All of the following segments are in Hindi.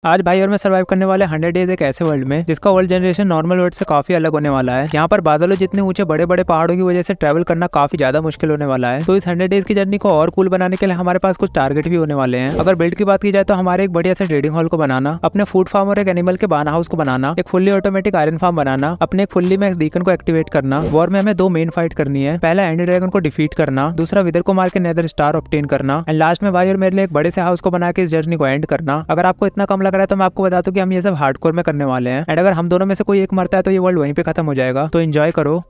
आज भाई और मैं सर्वाइव करने वाले 100 डेज एक ऐसे वर्ल्ड में जिसका ओल्ड जनरेशन नॉर्मल वर्ल्ड से काफी अलग होने वाला है। यहाँ पर बादलों जितने ऊंचे बड़े बड़े पहाड़ों की वजह से ट्रैवल करना काफी ज्यादा मुश्किल होने वाला है। तो इस 100 डेज की जर्नी को और कूल बनाने के लिए हमारे पास कुछ टारगेट भी होने वाले हैं। अगर बिल्ड की बात की जाए तो हमारे एक बढ़िया से ट्रेडिंग हॉल को बनाना, अपने फूड फार्म और एक एनिमल के बाना हाउस को बनाना, एक फुल्ली ऑटोमेटिक आयरन फार्म बनाना, अपने एक फुल्ली मैक्स बीकन को एक्टिवेट करना। वॉर में हमें 2 मेन फाइट करनी है। पहला एंड ड्रैगन को डिफीट करना, दूसरा विदर को मार के नेदर स्टार ऑब्टेन करना, एंड लास्ट में भाई और मेरे लिए एक बड़े से हाउस को बना के इस जर्नी को एंड करना। अगर आपको इतना कम लग रहा है तो मैं आपको बता दूं कि हम ये सब हार्डकोर में करने वाले हैं। एंड अगर हम दोनों में से कोई एक मरता है तो ये वर्ल्ड वहीं पे खत्म हो जाएगा। तो एंजॉय करो।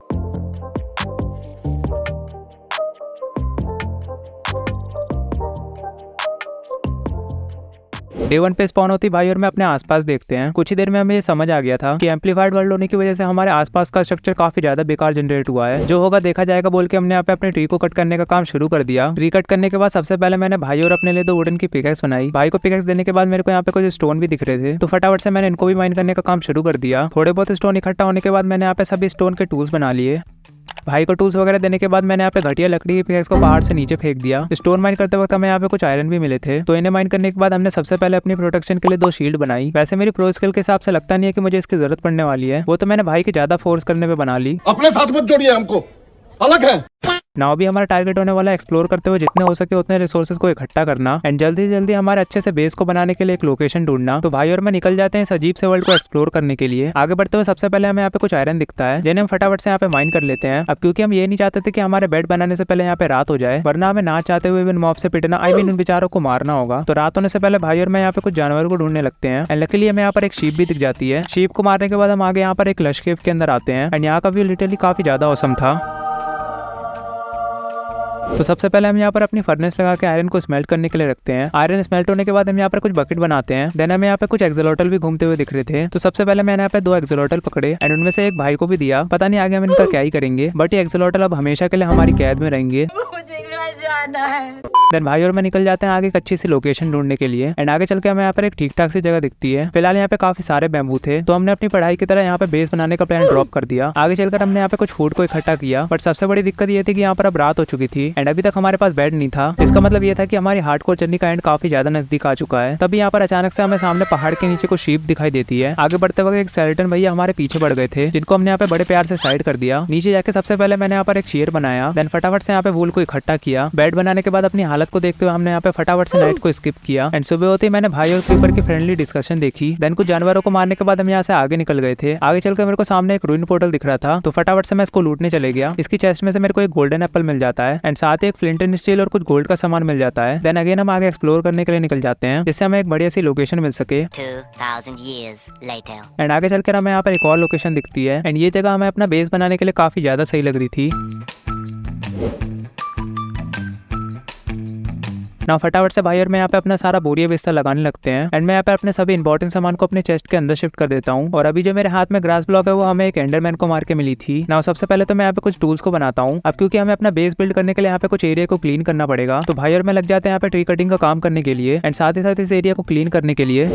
डे 1 पे स्पॉन होती भाई और मैं अपने आसपास देखते हैं। कुछ ही देर में हमें ये समझ आ गया था कि एम्पलीफाइड वर्ल्ड होने की वजह से हमारे आसपास का स्ट्रक्चर काफी ज्यादा बेकार जनरेट हुआ है। जो होगा देखा जाएगा बोल के हमने यहाँ पे अपने ट्री को कट करने का काम शुरू कर दिया। ट्री कट करने के बाद सबसे पहले मैंने भाई और अपने लिए 2 वुडन की पिकैक्स बनाई। भाई को पिकैक्स देने के बाद मेरे को यहाँ पे कुछ स्टोन भी दिख रहे थे, तो फटाफट से मैंने इनको भी माइन करने का काम शुरू कर दिया। थोड़े बहुत स्टोन इकट्ठा होने के बाद मैंने यहाँ पे सभी स्टोन के टूल्स बना लिए। भाई को टूल्स वगैरह देने के बाद मैंने यहाँ पे घटिया लकड़ी की पिकैक्स को पहाड़ से नीचे फेंक दिया। स्टोन माइन करते वक्त हमें यहाँ पे कुछ आयरन भी मिले थे, तो इन्हें माइन करने के बाद हमने सबसे पहले अपनी प्रोटेक्शन के लिए 2 शील्ड बनाई। वैसे मेरी प्रो स्किल के हिसाब से लगता नहीं है कि मुझे इसकी जरूरत पड़ने वाली है, वो तो मैंने भाई की ज्यादा फोर्स करने पे बना ली। अपने साथ मत जोड़िए, हमको अलग है। नाउ भी हमारा टारगेट होने वाला है एक्सप्लोर करते हुए जितने हो सके उतने रिसोर्सेज को इकट्ठा करना एंड जल्दी से जल्दी हमारे अच्छे से बेस को बनाने के लिए एक लोकेशन ढूंढना। तो भाई और मैं निकल जाते हैं इस अजीब से वर्ल्ड को एक्सप्लोर करने के लिए। आगे बढ़ते हुए सबसे पहले हमें यहाँ पे कुछ आयरन दिखता है जिन्हें हम फटाफट से यहाँ पे माइन कर लेते हैं। अब क्योंकि हम ये नहीं चाहते थे कि हमारे बेड बनाने से पहले यहाँ पे रात हो जाए, वरना हमें ना चाहते हुए मॉब से पिटना उन बेचारों को मारना होगा। तो रात होने से पहले भाई और मैं यहाँ पे कुछ जानवरों को ढूंढने लगते हैं एंड लकीली हमें यहाँ पर एक शीप भी दिख जाती है। शीप को मारने के बाद हम आगे यहाँ पर एक लश केव के अंदर आते हैं एंड यहाँ का व्यू लिटरली काफी ज्यादा औसम था। तो सबसे पहले हम यहाँ पर अपनी फर्नेस लगा के आयरन को स्मेल्ट करने के लिए रखते हैं। आयरन स्मेल्ट होने के बाद हम यहाँ पर कुछ बकेट बनाते हैं। देन हमें यहाँ पे कुछ एक्सोलोटल भी घूमते हुए दिख रहे थे, तो सबसे पहले मैंने यहाँ पे 2 एक्सोलोटल पकड़े एंड उनमें से एक भाई को भी दिया। पता नहीं आगे हम इनका क्या ही करेंगे, बट ये एक्सोलोटल अब हमेशा के लिए हमारी कैद में रहेंगे। देन भाई और मैं निकल जाते हैं आगे एक अच्छी सी लोकेशन ढूंढने के लिए एंड आगे चल के हमें यहाँ पर एक ठीक ठाक सी जगह दिखती है। फिलहाल यहाँ पे काफी सारे बैम्बू थे, तो हमने अपनी पढ़ाई की तरह यहाँ पे बेस बनाने का प्लान ड्रॉप कर दिया। आगे चलकर हमने यहाँ पे कुछ फूड को इकट्ठा किया, बट सबसे बड़ी दिक्कत ये थी कि यहाँ पर अब रात हो चुकी थी एंड अभी तक हमारे पास बेड नहीं था। इसका मतलब ये था कि हमारी हार्डकोर जर्नी का एंड काफी ज्यादा नजदीक आ चुका है। तभी यहाँ पर अचानक से हमें सामने पहाड़ के नीचे कुछ शीप दिखाई देती है। आगे बढ़ते वक्त एक स्केलेटन भैया हमारे पीछे बढ़ गए थे, जिनको हमने यहाँ पे बड़े प्यार से साइड कर दिया। नीचे जाके सबसे पहले मैंने यहाँ पर एक शेर बनाया, देन फटाफट से यहाँ पे वूल को इकट्ठा किया। बेड बनाने के बाद अपनी हालत को देखते हुए हमने यहाँ पे फटाफट से नाइट को स्किप किया एंड सुबह होते ही मैंने भाई और क्रीपर की फ्रेंडली डिस्कशन देखी। देन कुछ जानवरों को मारने के बाद हम यहाँ से आगे निकल गए थे। आगे चलकर मेरे को सामने एक रूइन पोर्टल दिख रहा था, तो फटाफट से मैं इसको लूटने चले गया। इसकी चेस्ट में से मेरे को एक गोल्डन एप्पल मिल जाता है एंड साथ ही एक फ्लिंट एंड स्टील और कुछ गोल्ड का सामान मिल जाता है। देन अगेन हम आगे एक्सप्लोर करने के लिए निकल जाते हैं, जिससे हमें एक बढ़िया सी लोकेशन मिल सके। 2000 years later. एंड आगे चलकर हमें यहाँ पर एक और लोकेशन दिखती है एंड ये जगह हमें अपना बेस बनाने के लिए काफी ज्यादा सही लग रही थी। ना फटाफट से भाई और मैं यहाँ पे अपना सारा बोरिया बिस्तर लगाने लगते हैं एंड मैं यहाँ पे अपने सभी इंपॉर्टेंट सामान को अपने चेस्ट के अंदर शिफ्ट कर देता हूँ। और अभी जो मेरे हाथ में ग्रास ब्लॉक है वो हमें एक एंडरमैन को मार के मिली थी। ना सबसे पहले तो मैं यहाँ पे कुछ टूल्स को बनाता हूँ। अब क्योंकि हमें अपना बेस बिल्ड करने के लिए यहाँ पे कुछ एरिया को क्लीन करना पड़ेगा, तो भाई और मैं लग जाते हैं यहाँ पे ट्री कटिंग का काम करने के लिए एंड साथ ही साथ इस एरिया को क्लीन करने के लिए।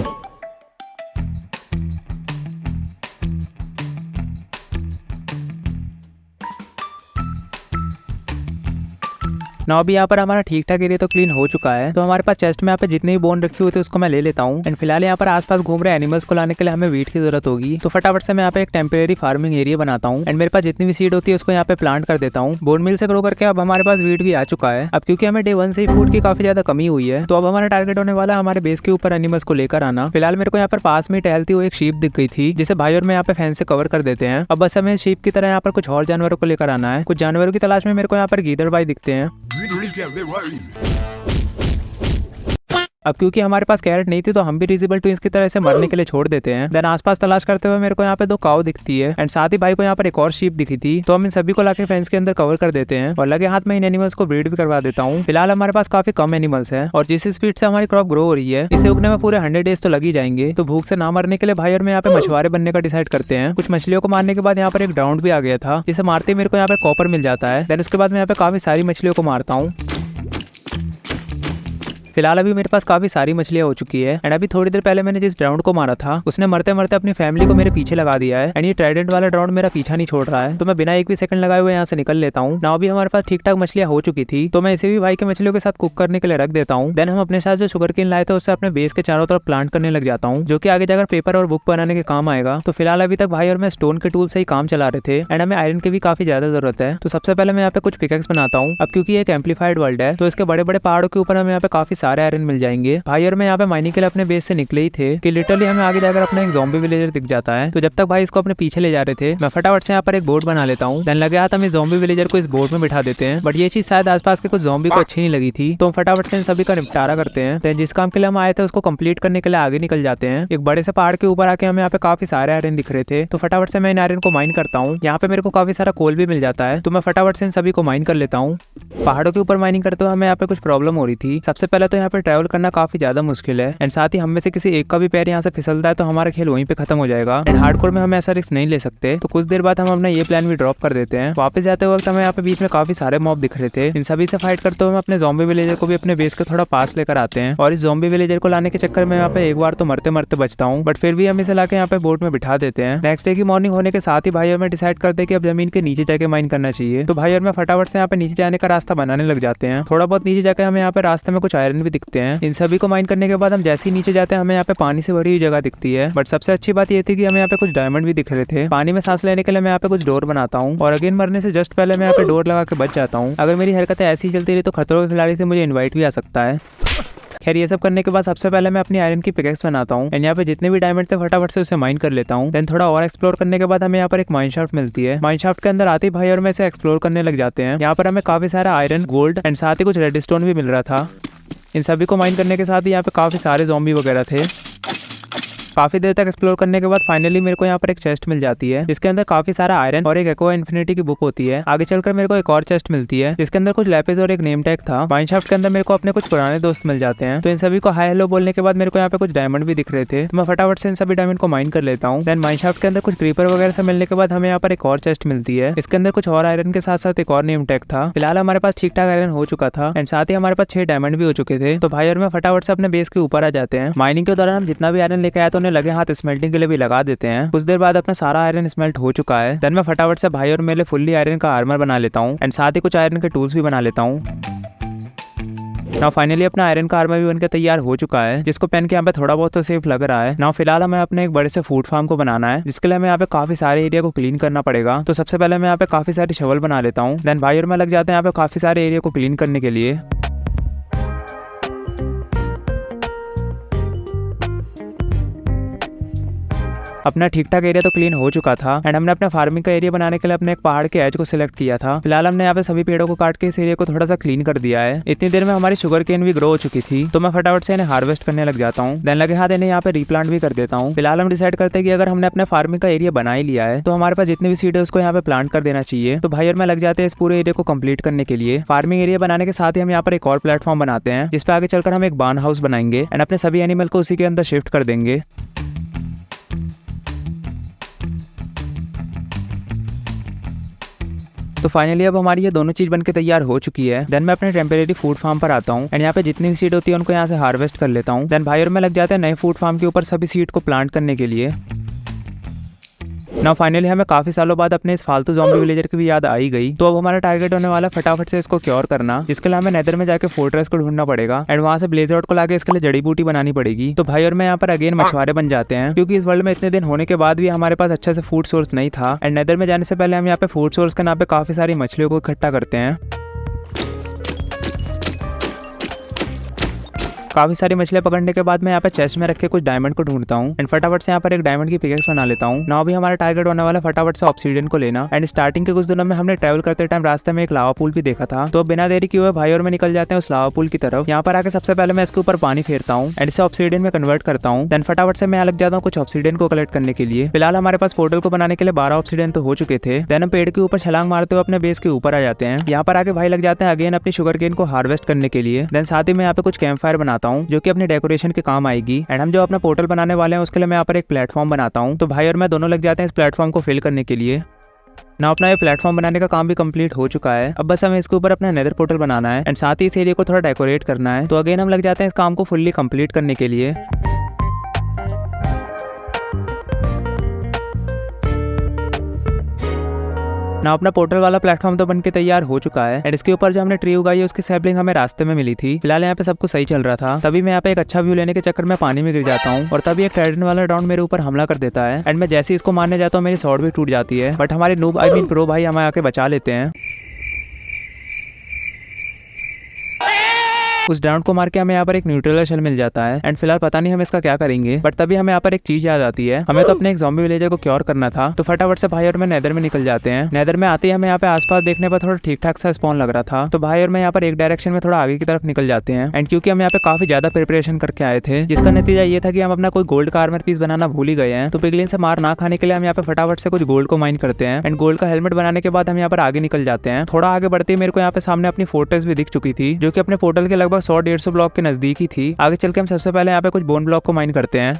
ना अभी यहाँ पर हमारा ठीक ठाक एरिया तो क्लीन हो चुका है, तो हमारे पास चेस्ट में यहाँ पे जितनी भी बोन रखी हुई थी उसको मैं ले लेता हूँ एंड फिलहाल यहाँ पर आसपास घूम रहे एनिमल्स को लाने के लिए हमें वीट की जरूरत होगी। तो फटाफट से मैं यहाँ पे एक टेम्परेरी फार्मिंग एरिया बनाता हूँ एंड मेरे पास जितनी भी सीड होती है उसको यहाँ पे प्लांट कर देता हूँ। बोन मिल से ग्रो करके अब हमारे पास वीट भी आ चुका है। अब क्योंकि हमें डे 1 से ही फूड की काफी ज्यादा कमी हुई है, तो अब हमारा टारगेट होने वाला है हमारे बेस के ऊपर एनिमल्स को लेकर आना। फिलहाल मेरे को यहाँ पर पास में टहलती हुई एक शीप दिख गई थी, जिसे भाई और मैं यहाँ पे फैंस से कवर कर देते हैं। अब बस हमें शीप की तरह यहाँ पर कुछ और जानवरों को लेकर आना है। कुछ जानवरों की तलाश में मेरे को यहाँ पर गीदड़ भाई दिखते हैं। अब क्योंकि हमारे पास कैरेट नहीं थी तो हम भी रिजिबल ट्विंस की तरह से मरने के लिए छोड़ देते हैं। देन आसपास तलाश करते हुए मेरे को यहाँ पे 2 काऊ दिखती है एंड साथ ही भाई को यहाँ पर एक और शीप दिखी थी, तो हम इन सभी को लाके फेंस के अंदर कवर कर देते हैं और लगे हाथ में इन एनिमल्स को ब्रीड भी करवा देता हूँ। फिलहाल हमारे पास काफी कम एनिमल्स है और जिस स्पीड से हमारी क्रॉप ग्रो हो रही है इसे उगने में पूरे 100 डेज तो लग ही जाएंगे। तो भूख से ना मरने के लिए भाई और मैं यहाँ पे मछुआरे बनने का डिसाइड करते हैं। कुछ मछलियों को मारने के बाद यहाँ पर एक डाउन भी आ गया था, जिसे मारते ही मेरे को यहाँ पे कॉपर मिल जाता है। देन उसके बाद मैं यहाँ पे काफी सारी मछलियों को मारता हूँ। फिलहाल अभी मेरे पास काफी सारी मछलियां हो चुकी है एंड अभी थोड़ी देर पहले मैंने जिस ड्राउंड को मारा था उसने मरते मरते अपनी फैमिली को मेरे पीछे लगा दिया है एंड ये ट्राइडेंट वाला ड्राउंड मेरा पीछा नहीं छोड़ रहा है। तो मैं बिना एक भी सेकंड लगाए हुए यहाँ से निकल लेता हूँ। ना अभी हमारे पास ठीक ठाक मछलियां हो चुकी थी तो मैं इसे भी भाई के मछलियों के साथ कुक करने के लिए रख देता हूँ। देन हम अपने साथ जो शुगर केन लाए थे उससे अपने बेस के चारों तरफ प्लांट करने लग जाता हूँ, जो कि आगे जाकर पेपर और बुक बनाने के काम आएगा। तो फिलहाल अभी तक भाई और मैं स्टोन के टूल से ही काम चला रहे थे एंड हमें आयरन की भी काफी ज्यादा जरूरत है। तो सबसे पहले मैं यहाँ पे कुछ पिकेक्स बनाता हूँ। अब क्योंकि एक एम्पलीफाइड वर्ल्ड है तो इसके बड़े बड़े पहाड़ों के ऊपर हमें यहाँ पे काफी सारे आयरन मिल जाएंगे। भाई और मैं यहाँ पे माइनिंग के लिए अपने बेस से निकले ही थे कि लिटरली हमें आगे जाकर अपना एक ज़ॉम्बी विलेजर दिख जाता है। तो जब तक भाई इसको अपने पीछे ले जा रहे थे मैं फटाफट से यहाँ पर एक बोर्ड बना लेता हूँ। देन लगे हाथ हम इस ज़ॉम्बी विलेजर को इस बोर्ड में बिठा देते हैं, बट ये चीज शायद आसपास के कुछ ज़ॉम्बी को अच्छी नहीं लगी थी तो हम फटाफट से इन सभी का निपटारा करते हैं। देन जिस काम के लिए हम आए थे उसको कंप्लीट करने के लिए आगे निकल जाते हैं। एक बड़े से पहाड़ के ऊपर आके हमें यहाँ पे काफी सारे आयरन दिख रहे थे तो फटाफट से मैं इन आयरन को माइन करता हूँ। यहाँ पे मेरे को काफी सारा कोल भी मिल जाता है तो मैं फटाफट से इन सभी को माइन कर लेता हूँ। पहाड़ों के ऊपर माइनिंग करते हुए हमें यहाँ पे कुछ प्रॉब्लम हो रही थी। सबसे पहले तो यहाँ पे ट्रैवल करना काफी ज्यादा मुश्किल है एंड साथ ही हम में से किसी एक का भी पैर यहाँ से फिसलता है तो हमारा खेल वहीं पे खत्म हो जाएगा एंड हार्डकोर में हम ऐसा रिस्क नहीं ले सकते। तो कुछ देर बाद हम अपना ये प्लान भी ड्रॉप कर देते हैं। वापस जाते वक्त हमें यहाँ पे बीच में काफी सारे मॉब दिख रहे थे। इन सभी से फाइट करते हुए हम अपने ज़ॉम्बी विलेजर को भी अपने बेस के थोड़ा पास लेकर आते हैं और इस ज़ॉम्बी विलेजर को लाने के चक्कर में यहाँ पे एक बार तो मरते मरते बचता हूँ, बट फिर भी हम इसे लाके यहाँ पे बोट में बिठा देते हैं। नेक्स्ट डे की मॉर्निंग होने के साथ ही भाई और मैं डिसाइड करते हैं कि अब जमीन के नीचे जाके माइन करना चाहिए। तो भाई और मैं फटाफट से यहाँ पे नीचे जाने का रास्ता बनाने लग जाते हैं। थोड़ा बहुत नीचे जाकर हमें यहाँ पे रास्ते में कुछ आयरन भी दिखते हैं। इन सभी को माइन करने के बाद हम जैसे ही नीचे जाते हैं हमें यहाँ पे पानी से भरी हुई जगह दिखती है, बट सबसे अच्छी बात ये थी कि हमें यहाँ पे कुछ डायमंड भी दिख रहे थे। पानी में सांस लेने के लिए मैं यहाँ पे कुछ डोर बनाता हूँ और अगेन मरने से जस्ट पहले मैं यहाँ पे डोर लगा के बच जाता हूँ। अगर मेरी हरकतें ऐसी चलती रही तो खतरों के खिलाड़ी से मुझे इन्वाइट भी आ सकता है। खैर ये सब करने के बाद सबसे पहले मैं अपनी आयरन की पिकेक्स बनाता हूँ एंड यहाँ पे जितने भी डायमंड थे फटाफट से उसे माइन कर लेता हूँ। देन थोड़ा और एक्सप्लोर करने के बाद हमें यहाँ पर एक माइन शाफ्ट मिलती है। माइन शाफ्ट के अंदर आते ही भाई और मैं इसे एक्सप्लोर करने लग जाते हैं। यहाँ पर हमें काफी सारा आयरन, गोल्ड एंड साथ ही कुछ रेड स्टोन भी मिल रहा था। इन सभी को माइन करने के साथ ही यहाँ पे काफी सारे ज़ॉम्बी वगैरह थे। काफी देर तक एक्सप्लोर करने के बाद फाइनली मेरे को यहाँ पर एक चेस्ट मिल जाती है जिसके अंदर काफी सारा आयरन और एक एक्वा इन्फिनिटी की बुक होती है। आगे चलकर मेरे को एक और चेस्ट मिलती है जिसके अंदर कुछ लैपिस और एक नेम टैग था। माइनशाफ्ट के अंदर मेरे को अपने कुछ पुराने दोस्त मिल जाते हैं। तो इन सभी को हाय हेलो बोलने के बाद मेरे को यहाँ पे कुछ डायमंड भी दिख रहे थे तो मैं फटाफट से इन सभी डायमंड को माइन कर लेता हूँ। देन माइनशाफ्ट के अंदर कुछ क्रीपर वगैरह से मिलने के बाद हमें यहाँ पर एक और चेस्ट मिलती है। इसके अंदर कुछ और आयरन के साथ साथ एक और नेम टैग था। फिलहाल हमारे पास ठीक ठाक आयरन हो चुका था एंड साथ ही हमारे पास 6 डायमंड भी हो चुके थे। तो भाई और मैं फटाफट से अपने बेस के ऊपर आ जाते हैं। माइनिंग के दौरान हम जितना भी आयरन लेके आए तो उन्हें लगे हाथ स्मेल्टिंग के लिए भी लगा देते हैं। कुछ देर बाद अपना सारा आयरन स्मेल्ट हो चुका है। देन मैं फटाफट से भाई और मेरे फुल्ली आयरन का आर्मर बना लेता हूँ एंड साथ ही कुछ आयरन के टूल्स भी बना लेता हूँ। नाउ फाइनली अपना आयरन का आर्मर भी बनकर तैयार हो चुका है जिसको पहन के यहाँ पे थोड़ा बहुत तो सेफ लग रहा है। नाउ फिलहाल हमें अपने एक बड़े से फूड फार्म को बनाना है जिसके लिए हमें यहाँ पे काफी सारे एरिया को क्लीन करना पड़ेगा। तो सबसे पहले मैं यहाँ पे काफी सारी शवल बना लेता हूँ। देन भाई और मैं लग जाते हैं यहाँ पे काफी सारे एरिया को क्लीन करने के लिए। अपना ठीक ठाक एरिया तो क्लीन हो चुका था एंड हमने अपने फार्मिंग का एरिया बनाने के लिए अपने एक पहाड़ के एज को सिलेक्ट किया था। फिलहाल हमने यहाँ पे सभी पेड़ों को काट के इस एरिया को थोड़ा सा क्लीन कर दिया है। इतनी देर में हमारी शुगर केन भी ग्रो हो चुकी थी तो मैं फटाफट से इन्हें हार्वेस्ट करने लग जाता हूँ। देन लगे हाथ इन्हें यहाँ पे रीप्लांट भी कर देता हूँ। फिलहाल हम डिसाइड करते हैं कि अगर हमने अपने फार्मिंग का एरिया बना ही लिया है तो हमारे पास जितनी भी सीड है उसको यहाँ पे प्लांट कर देना चाहिए। तो भाई और मैं लग जाते हैं इस पूरे एरिया को कंप्लीट करने के लिए। फार्मिंग एरिया बनाने के साथ ही हम यहाँ पर एक और प्लेटफॉर्म बनाते हैं जिसपे आगे चलकर हम एक बार्न हाउस बनाएंगे एंड अपने सभी एनिमल को उसी के अंदर शिफ्ट कर देंगे। तो फाइनली अब हमारी ये दोनों चीज बनके तैयार हो चुकी है। देन मैं अपने टेम्परेरी फूड फार्म पर आता हूँ एंड यहाँ पे जितनी भी सीड होती है उनको यहाँ से हार्वेस्ट कर लेता हूँ। देन भाई और मैं लग जाते हैं नए फूड फार्म के ऊपर सभी सीड को प्लांट करने के लिए। नाउ फाइनली हमें काफी सालों बाद अपने इस फालतू ज़ॉम्बी विलेजर की भी याद आई गई। तो अब हमारा टारगेट होने वाला फटाफट से इसको क्योर करना, जिसके लिए हमें नेदर में जाके फोर्ट्रेस को ढूंढना पड़ेगा एंड वहां से ब्लेजरॉड को लाके इसके लिए जड़ी बूटी बनानी पड़ेगी। तो भाई और मैं यहाँ पर अगेन मछुआरे बन जाते हैं क्योंकि इस वर्ल्ड में इतने दिन होने के बाद भी हमारे पास अच्छे से फूड सोर्स नहीं था एंड नेदर में जाने से पहले हम यहाँ पे फूड सोर्स के नाम पे काफी सारी मछलियों को इकट्ठा करते हैं। काफी सारी मछलियां पकड़ने के बाद मैं यहाँ पे चेस्ट में रख के कुछ डायमंड को ढूंढता हूँ एंड फटाफट से यहाँ पर एक डायमंड की पिकेक्स बना लेता हूँ। नाउ भी हमारा टारगेट होने वाला फटाफट से ऑब्सीडियन को लेना एंड स्टार्टिंग के कुछ दिनों में हमने ट्रैवल करते टाइम रास्ते में एक लावा पूल भी देखा था। तो बिना देरी किए हुए भाई और मैं निकल जाते हैं उस लावा पूल की तरफ। यहाँ पर आके सबसे पहले मैं इसके ऊपर पानी फेरता हूँ एंड इसे ऑब्सीडियन में कन्वर्ट करता हूँ। देन फटाफट से मैं यहाँ लग जाता हूँ कुछ ऑब्सीडियन को कलेक्ट करने के लिए। फिलहाल हमारे पास पोर्टल को बनाने के लिए 12 ऑब्सीडियन तो हो चुके थे। देन हम पेड़ के ऊपर छलांग मारते हुए अपने बेस के ऊपर आ जाते हैं। यहाँ पर आके भाई लग जाते हैं अगेन अपनी शुगर केन को हार्वेस्ट करने के लिए। देन साथ ही मैं यहाँ पे कुछ कैंप फायर बनाता हूँ जो कि अपने डेकोरेशन के काम आएगी एंड हम जो अपना पोर्टल बनाने वाले हैं उसके लिए मैं यहाँ पर एक प्लेटफॉर्म बनाता हूँ। तो भाई और मैं दोनों लग जाते हैं इस प्लेटफॉर्म को फिल करने के लिए। ना अपना ये प्लेटफॉर्म बनाने का काम भी कंप्लीट हो चुका है। अब बस हमें इसके ऊपर अपना नेदर पोर्टल बनाना है एंड साथ ही इस एरिया को थोड़ा डेकोरेट करना है। तो अगेन हम लग जाते हैं इस काम को फुल्ली कंप्लीट करने के लिए। ना अपना पोर्टल वाला प्लेटफॉर्म तो बनके तैयार हो चुका है एंड इसके ऊपर जो हमने ट्री उगाई है उसकी सैपलिंग हमें रास्ते में मिली थी। फिलहाल यहाँ पे सब कुछ सही चल रहा था, तभी मैं यहाँ पे एक अच्छा व्यू लेने के चक्कर में पानी में गिर जाता हूँ और तभी एक ट्राइडेंट वाला डाउन मेरे ऊपर हमला कर देता है एंड मैं जैसे ही इसको मारने जाता हूँ मेरी स्वॉर्ड भी टूट जाती है, बट हमारे नूब आई मीन प्रो भाई हमें आके बचा लेते हैं। उस डाउन को मार के हमें यहाँ पर एक न्यूट्रल शेल मिल जाता है एंड फिलहाल पता नहीं हम इसका क्या करेंगे, बट तभी हमें यहाँ पर एक चीज याद आती है। हमें तो अपने एक ज़ॉम्बी विलेजर को क्योर करना था, तो फटाफट से भाई और मैं नेदर में निकल जाते हैं। नेदर में आते ही हमें यहाँ पे आसपास देखने पर थोड़ा ठीक ठाक सा स्पॉन लग रहा था, तो भाई और मैं यहाँ पर एक डायरेक्शन में थोड़ा आगे की तरफ निकल जाते हैं। एंड क्योंकि हम यहाँ पे काफी ज्यादा प्रिपरेशन करके आए थे, जिसका नतीजा ये था कि हम अपना कोई गोल्ड का आर्मर पीस बनाना भूल ही गए हैं। तो पिगलिन से मार ना खाने के लिए हम यहाँ पे फटाफट से कुछ गोल्ड को माइन करते हैं एंड गोल्ड का हेलमेट बनाने के बाद हम यहाँ पर आगे निकल जाते हैं। थोड़ा आगे बढ़ते ही मेरे को यहाँ पे सामने अपनी फोर्ट्रेस भी दिख चुकी थी, जो कि अपने पोर्टल के लगभग 100-150 ब्लॉक के नजदीक ही थी। आगे चल के हम सबसे पहले यहाँ पे कुछ बोन ब्लॉक को माइन करते हैं।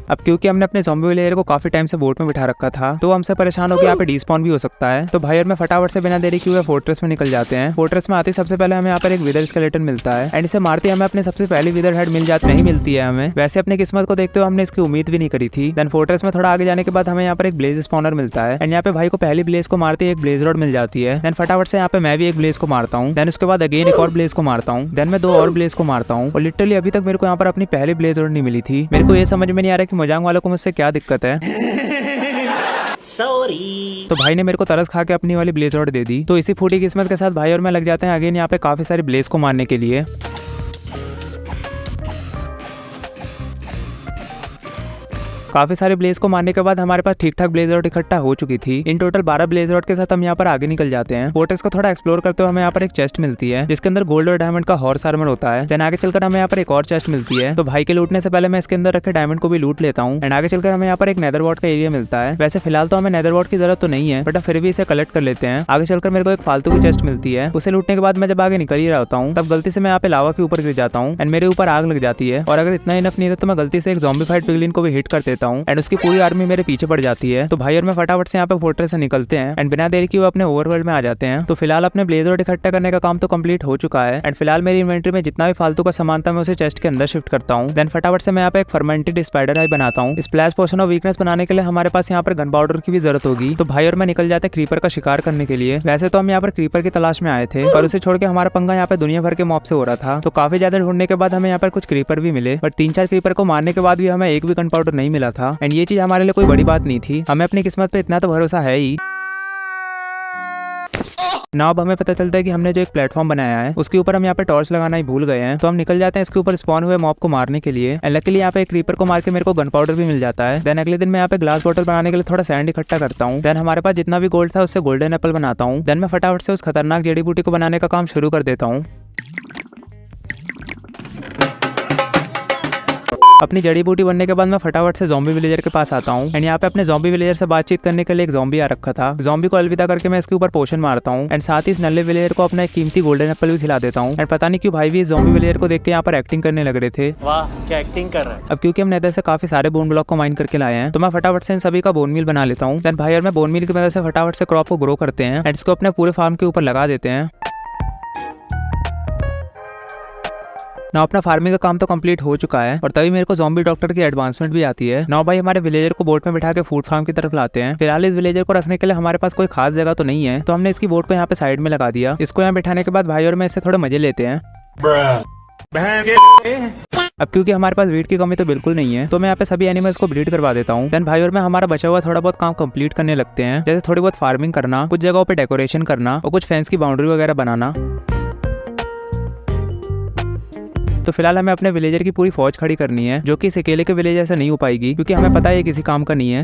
अब क्योंकि हमने अपने ज़ॉम्बी विलेजर को काफी टाइम से बोट में बिठा रखा था, तो हमसे परेशान होकर यहाँ पे डिस्पॉन भी हो सकता है। तो भाई और मैं फटाफट से बिना देरी किए हुए फोर्ट्रेस में निकल जाते हैं। फोर्ट्रेस में आते ही सबसे पहले हमें यहाँ पर एक विदर स्केलेटन मिलता है एंड इसे मारते हमें अपनी सबसे पहली विदर हेड मिल जाती नहीं मिलती है हमें। वैसे अपनी किस्मत को देखते हुए हमने इसकी उम्मीद भी नहीं करी थी। देन फोर्ट्रेस में थोड़ा आगे जाने के बाद हमें यहाँ पर एक ब्लेज स्पॉनर मिलता है एंड यहाँ पे भाई को पहली ब्लेज को मारते ही एक ब्लेज रॉड मिल जाती है। देन फटाफट से यहाँ पे मैं भी एक ब्लेज को मारता हूँ। देन उसके बाद अगेन एक और ब्लेज को मारता हूँ। देन मैं 2 और ब्लेज को मारता हूँ और लिटरली अभी तक मेरे को यहाँ पर अपनी पहली ब्लेज रॉड नहीं मिली थी। मेरे को ये समझ में नहीं आ रहा कि मोजांग वालों को मुझसे क्या दिक्कत है। Sorry. तो भाई ने मेरे को तरस खा के अपनी वाली ब्लेज रॉड दे दी। तो इसी फूटी किस्मत के साथ भाई और मैं लग जाते हैं अगेन यहाँ पे काफी सारे ब्लेज को मारने के लिए। काफी सारे ब्लेज को मारने के बाद हमारे पास ठीक ठाक ब्लेज रॉड इकट्ठा हो चुकी थी। इन टोटल 12 ब्लेज रॉड के साथ हम यहाँ पर आगे निकल जाते हैं। फोर्ट्रेस को थोड़ा एक्सप्लोर करते हुए हमें यहाँ पर एक चेस्ट मिलती है, जिसके अंदर गोल्ड और डायमंड का हॉर्स आर्मर होता है। देन आगे चलकर हमें यहाँ पर एक और चेस्ट मिलती है। तो भाई के लूटने से पहले मैं इसके अंदर रखे डायमंड को भी लूट लेता हूँ एंड आगे चलकर हमें यहाँ पर एक नेदर वॉट का एरिया मिलता है। वैसे फिलहाल तो हमें नेदर वॉट की जरूरत तो नहीं है, बट फिर भी इसे कलेक्ट कर लेते हैं। आगे चलकर मेरे को एक फालतू की चेस्ट मिलती है। उसे लूटने के बाद मैं जब आगे निकल ही रहा होता हूँ, तब गलती से मैं यहाँ पे लावा के ऊपर गिर जाता हूँ एंड मेरे ऊपर आग लग जाती है। और अगर इतना इनफ नहीं था तो मैं गलती से एक ज़ॉम्बीफाइड पिगलिन को भी हिट कर देता हूँ एंड उसकी पूरी आर्मी मेरे पीछे पड़ जाती है। तो भाई और मैं फटाफट से यहाँ पे फोर्ट्रेस से निकलते हैं एंड बिना देरी किए अपने ओवरवर्ल्ड में आ जाते हैं। तो फिलहाल अपने ब्लेज रॉड इकट्ठा करने का काम तो कंप्लीट हो चुका है एंड फिलहाल मेरी इन्वेंटरी में जितना भी फालतू का सामान था मैं उसे चेस्ट के अंदर शिफ्ट करता हूँ। देन फटाफट से मैं यहाँ पे एक फर्मेंटेड स्पाइडर आई बनाता हूँ। स्प्लैश पोशन ऑफ वीकनेस बनाने के लिए हमारे पास यहाँ पर गन पाउडर की भी जरूरत होगी। तो भाई और मैं निकल जाते क्रीपर का शिकार करने के लिए। वैसे तो हम यहाँ पर क्रीपर की तलाश में आए थे, पर उसे छोड़ के हमारा पंगा यहाँ पे दुनिया भर के मॉब से हो रहा था। तो काफी ज्यादा ढूंढने के बाद हमें यहाँ पर कुछ क्रीपर भी मिले, बट 3-4 क्रीपर को मारने के बाद भी हमें एक भी गन पाउडर नहीं मिला था एंड ये चीज हमारे लिए कोई बड़ी बात नहीं थी। हमें अपनी किस्मत पे इतना तो भरोसा है ही। ना अब हमें पता चलता है कि हमने जो एक प्लेटफॉर्म बनाया है उसके ऊपर हम यहाँ पे टॉर्च लगाना ही भूल गए हैं। तो हम निकल जाते हैं इसके ऊपर स्पॉन हुए मॉब को मारने के लिए एंड लकीली यहाँ पे एक क्रीपर को मार के मेरे को गन पाउडर भी मिल जाता है। देन अगले दिन मैं यहाँ पे ग्लास बॉटल बनाने के लिए थोड़ा सैंड इकट्ठा करता हूँ। देन हमारे पास जितना भी गोल्ड था उससे गोल्डन एप्पल बनाता हूँ। देन मैं फटाफट से उस खतरनाक जड़ी बूटी को बनाने का काम शुरू कर देता हूँ। अपनी जड़ी बूटी बनने के बाद मैं फटाफट से ज़ॉम्बी विलेजर के पास आता हूँ एंड यहाँ पे अपने ज़ॉम्बी विलेजर से बातचीत करने के लिए एक ज़ॉम्बी आ रखा था। ज़ॉम्बी को अलविदा करके मैं इसके ऊपर पोशन मारता हूँ एंड साथ ही इस नल्ले विलेजर को अपना एक कीमती गोल्डन एप्पल भी खिला देता हूँ। एंड पता नहीं क्यों भाई भी इस ज़ॉम्बी विलेजर को देख के यहाँ पर एक्टिंग करने लग रहे थे। वाह क्या एक्टिंग कर रहा है। अब क्योंकि हम नेदर से काफी सारे बोन ब्लॉक को माइन करके लाए हैं, तो मैं फटाफट से इन सभी का बोन मील बना लेता हूँ। देन भाई और मैं बोन मील की मदद से फटाफट से क्रॉप को ग्रो करते हैं एंड इसको अपने पूरे फार्म के ऊपर लगा देते हैं। ना अपना फार्मिंग का काम तो कंप्लीट हो चुका है और तभी मेरे को ज़ॉम्बी डॉक्टर की एडवांसमेंट भी आती है। ना भाई हमारे विलेजर को बोट में बिठा के फूड फार्म की तरफ लाते हैं। फिलहाल इस विलेजर को रखने के लिए हमारे पास कोई खास जगह तो नहीं है, तो हमने इसकी बोट को यहाँ पे साइड में लगा दिया। इसको यहाँ बिठाने के बाद भाई और मैं इससे थोड़े मजे लेते हैं। अब क्योंकि हमारे पास वीट की कमी तो बिल्कुल नहीं है, तो मैं यहाँ पे सभी एनिमल्स को ब्रीड करवा देता हूँ। देन भाई और मैं हमारा बचा हुआ थोड़ा बहुत काम कंप्लीट करने लगते हैं, जैसे थोड़ी बहुत फार्मिंग करना, कुछ जगहों पे डेकोरेशन करना और कुछ फेंस की बाउंड्री वगैरह बनाना। तो फिलहाल हमें अपने विलेजर की पूरी फौज खड़ी करनी है, जो कि इस अकेले के विलेजर से नहीं हो पाएगी, क्योंकि हमें पता है ये किसी काम का नहीं है।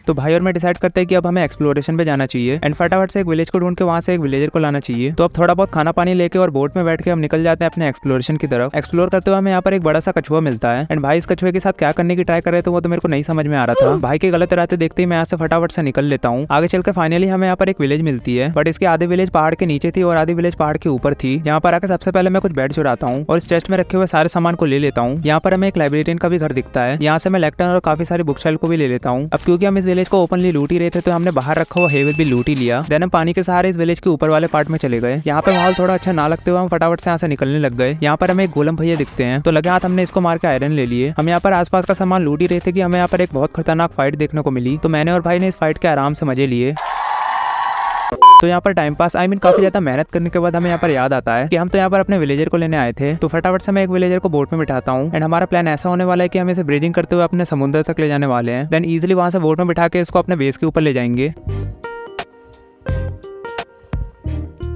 तो भाई और मैं डिसाइड करते हैं कि अब हमें एक्सप्लोरेशन पे जाना चाहिए एंड फटाफट से एक विलेज को ढूंढ के वहाँ से एक विलेजर को लाना चाहिए। तो अब थोड़ा बहुत खाना पानी लेके और बोट में बैठ के हम निकल जाते हैं अपने एक्सप्लोरेशन की तरफ। एक्सप्लोर करते हुए हमें यहाँ पर एक बड़ा सा कछुआ मिलता है एंड भाई इस कछुए के साथ क्या करने की ट्राई कर रहे थे वो तो मेरे को नहीं समझ में आ रहा था। भाई के गलत इरादे देखते ही मैं यहाँ से फटाफट से निकल लेता हूँ। आगे चलकर फाइनली हमें यहाँ पर एक विलेज मिलती है, बट इसकी आधी विलेज पहाड़ के नीचे थी और आधी विलेज पहाड़ के ऊपर थी। यहाँ पर आकर सबसे पहले मैं कुछ बेड चुराता हूँ और इस चेस्ट में रखे हुए सारे सामान को ले लेता हूँ। यहाँ पर हमें एक लाइब्रेरियन का भी घर दिखता है, यहाँ से मैं लेक्टर्न और काफी सारी बुक शेल्फ को भी ले लेता हूँ। अब क्योंकि हम इस विलेज को ओपनली लूट ही रहे थे तो हमने बाहर रखा हुआ हेवन भी लूट ही लिया। देन हम पानी के सहारे इस विलेज के ऊपर वाले पार्ट में चले गए। यहाँ पे माहौल थोड़ा अच्छा ना लगते हुए हम फटाफट से यहाँ से निकलने लग गए। यहाँ पर हमें एक गोलम भैया दिखते हैं तो लगे हाथ हमने इसको मार के आयरन ले लिए। हम यहाँ पर आसपास का सामान लूट ही रहे थे कि हमें यहाँ पर एक बहुत खतरनाक फाइट देखने को मिली, तो मैंने और भाई ने इस फाइट के आराम से मजे लिए। तो यहाँ पर टाइम पास काफी ज्यादा मेहनत करने के बाद हमें यहाँ पर याद आता है कि हम तो यहाँ पर अपने विलेजर को लेने आए थे। तो फटाफट से मैं एक विलेजर को बोट में बिठाता हूँ एंड हमारा प्लान ऐसा होने वाला है कि हम इसे ब्रीजिंग करते हुए अपने समुद्र तक ले जाने वाले हैं। देन इजिली वहां से बोट में बिठा के इसको अपने बेस के ऊपर ले जाएंगे।